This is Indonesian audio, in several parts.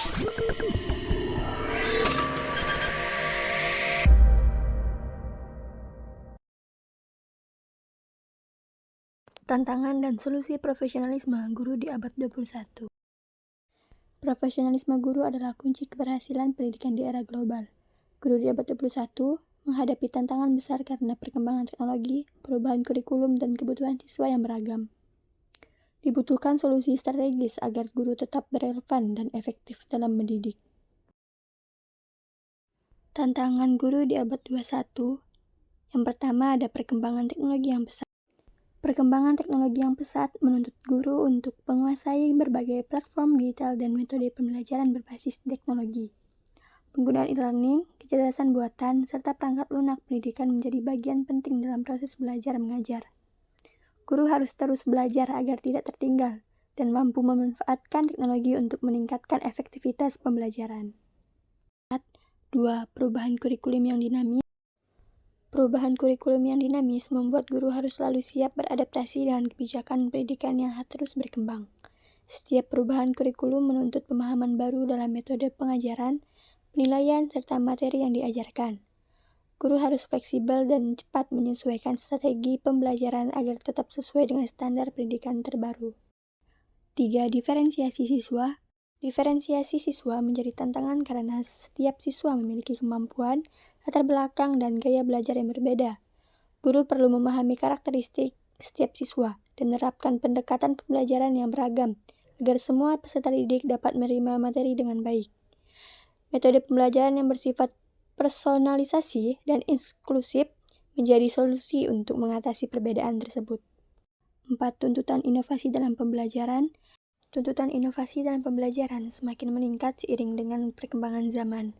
Tantangan dan solusi profesionalisme guru di abad 21. Profesionalisme guru adalah kunci keberhasilan pendidikan di era global. Guru di abad 21 menghadapi tantangan besar karena perkembangan teknologi, perubahan kurikulum, dan kebutuhan siswa yang beragam. Dibutuhkan solusi strategis agar guru tetap relevan dan efektif dalam mendidik. Tantangan guru di abad 21. Yang pertama ada perkembangan teknologi yang pesat. Perkembangan teknologi yang pesat menuntut guru untuk menguasai berbagai platform digital dan metode pembelajaran berbasis teknologi. Penggunaan e-learning, kecerdasan buatan, serta perangkat lunak pendidikan menjadi bagian penting dalam proses belajar mengajar. Guru harus terus belajar agar tidak tertinggal dan mampu memanfaatkan teknologi untuk meningkatkan efektivitas pembelajaran. 2. Perubahan kurikulum yang dinamis. Perubahan kurikulum yang dinamis membuat guru harus selalu siap beradaptasi dengan kebijakan pendidikan yang terus berkembang. Setiap perubahan kurikulum menuntut pemahaman baru dalam metode pengajaran, penilaian, serta materi yang diajarkan. Guru harus fleksibel dan cepat menyesuaikan strategi pembelajaran agar tetap sesuai dengan standar pendidikan terbaru. 3. Diferensiasi siswa. Diferensiasi siswa menjadi tantangan karena setiap siswa memiliki kemampuan, latar belakang, dan gaya belajar yang berbeda. Guru perlu memahami karakteristik setiap siswa dan menerapkan pendekatan pembelajaran yang beragam agar semua peserta didik dapat menerima materi dengan baik. Metode pembelajaran yang bersifat personalisasi dan inklusif menjadi solusi untuk mengatasi perbedaan tersebut. 4. Tuntutan inovasi dalam pembelajaran. Tuntutan inovasi dalam pembelajaran semakin meningkat seiring dengan perkembangan zaman.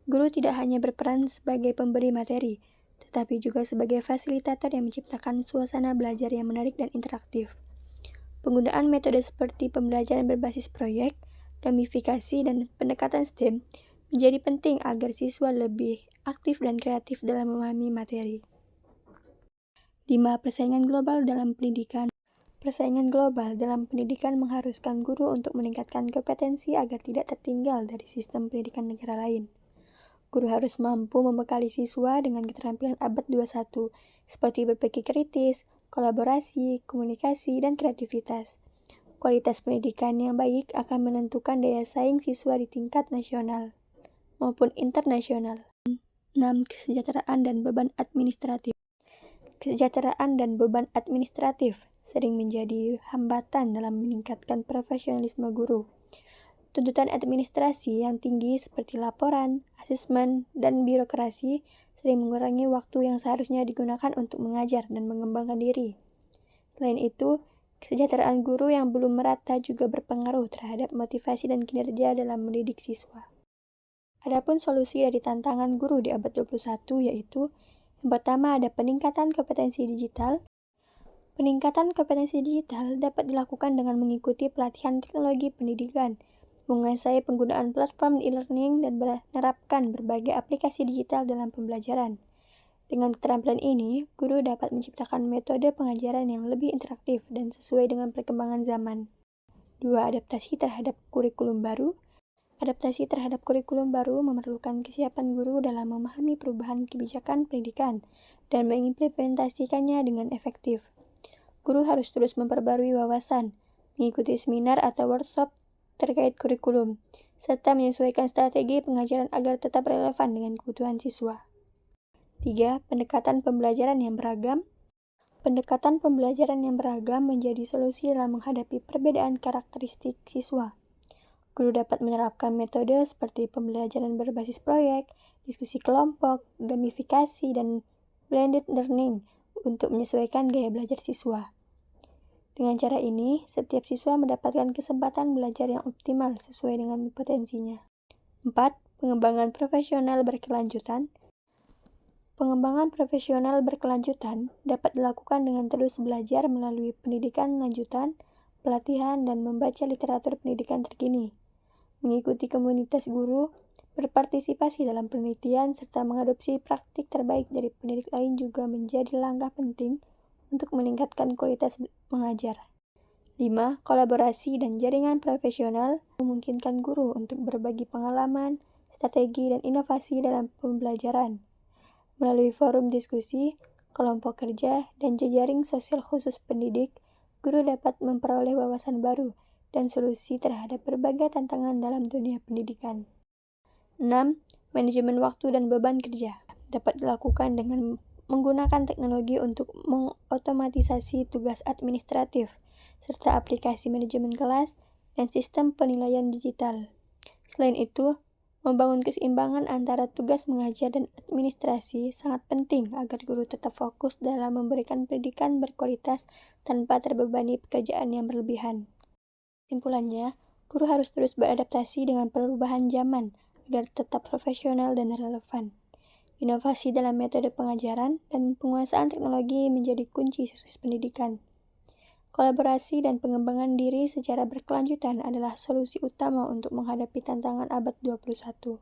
Guru tidak hanya berperan sebagai pemberi materi, tetapi juga sebagai fasilitator yang menciptakan suasana belajar yang menarik dan interaktif. Penggunaan metode seperti pembelajaran berbasis proyek, gamifikasi, dan pendekatan STEM menjadi penting agar siswa lebih aktif dan kreatif dalam memahami materi. 5. Persaingan global dalam pendidikan. Persaingan global dalam pendidikan mengharuskan guru untuk meningkatkan kompetensi agar tidak tertinggal dari sistem pendidikan negara lain. Guru harus mampu membekali siswa dengan keterampilan abad 21, seperti berpikir kritis, kolaborasi, komunikasi, dan kreativitas. Kualitas pendidikan yang baik akan menentukan daya saing siswa di tingkat nasional maupun internasional. 6. Kesejahteraan dan beban administratif. Kesejahteraan dan beban administratif sering menjadi hambatan dalam meningkatkan profesionalisme guru. Tuntutan administrasi yang tinggi seperti laporan, asesmen, dan birokrasi sering mengurangi waktu yang seharusnya digunakan untuk mengajar dan mengembangkan diri. Selain itu, kesejahteraan guru yang belum merata juga berpengaruh terhadap motivasi dan kinerja dalam mendidik siswa. Adapun solusi dari tantangan guru di abad 21 yaitu yang pertama ada peningkatan kompetensi digital. Peningkatan kompetensi digital dapat dilakukan dengan mengikuti pelatihan teknologi pendidikan, menguasai penggunaan platform e-learning, dan menerapkan berbagai aplikasi digital dalam pembelajaran. Dengan keterampilan ini, guru dapat menciptakan metode pengajaran yang lebih interaktif dan sesuai dengan perkembangan zaman. 2. Adaptasi terhadap kurikulum baru. Adaptasi terhadap kurikulum baru memerlukan kesiapan guru dalam memahami perubahan kebijakan pendidikan dan mengimplementasikannya dengan efektif. Guru harus terus memperbarui wawasan, mengikuti seminar atau workshop terkait kurikulum, serta menyesuaikan strategi pengajaran agar tetap relevan dengan kebutuhan siswa. 3. Pendekatan pembelajaran yang beragam. Pendekatan pembelajaran yang beragam menjadi solusi dalam menghadapi perbedaan karakteristik siswa. Guru dapat menerapkan metode seperti pembelajaran berbasis proyek, diskusi kelompok, gamifikasi, dan blended learning untuk menyesuaikan gaya belajar siswa. Dengan cara ini, setiap siswa mendapatkan kesempatan belajar yang optimal sesuai dengan potensinya. 4. Pengembangan profesional berkelanjutan. Pengembangan profesional berkelanjutan dapat dilakukan dengan terus belajar melalui pendidikan lanjutan, pelatihan, dan membaca literatur pendidikan terkini. Mengikuti komunitas guru, berpartisipasi dalam penelitian, serta mengadopsi praktik terbaik dari pendidik lain juga menjadi langkah penting untuk meningkatkan kualitas mengajar. 5. Kolaborasi dan jaringan profesional memungkinkan guru untuk berbagi pengalaman, strategi, dan inovasi dalam pembelajaran. Melalui forum diskusi, kelompok kerja, dan jejaring sosial khusus pendidik, guru dapat memperoleh wawasan baru dan solusi terhadap berbagai tantangan dalam dunia pendidikan. 6. Manajemen waktu dan beban kerja dapat dilakukan dengan menggunakan teknologi untuk mengotomatisasi tugas administratif, serta aplikasi manajemen kelas dan sistem penilaian digital. Selain itu, membangun keseimbangan antara tugas mengajar dan administrasi sangat penting agar guru tetap fokus dalam memberikan pendidikan berkualitas tanpa terbebani pekerjaan yang berlebihan. Kesimpulannya, guru harus terus beradaptasi dengan perubahan zaman agar tetap profesional dan relevan. Inovasi dalam metode pengajaran dan penguasaan teknologi menjadi kunci sukses pendidikan. Kolaborasi dan pengembangan diri secara berkelanjutan adalah solusi utama untuk menghadapi tantangan abad 21.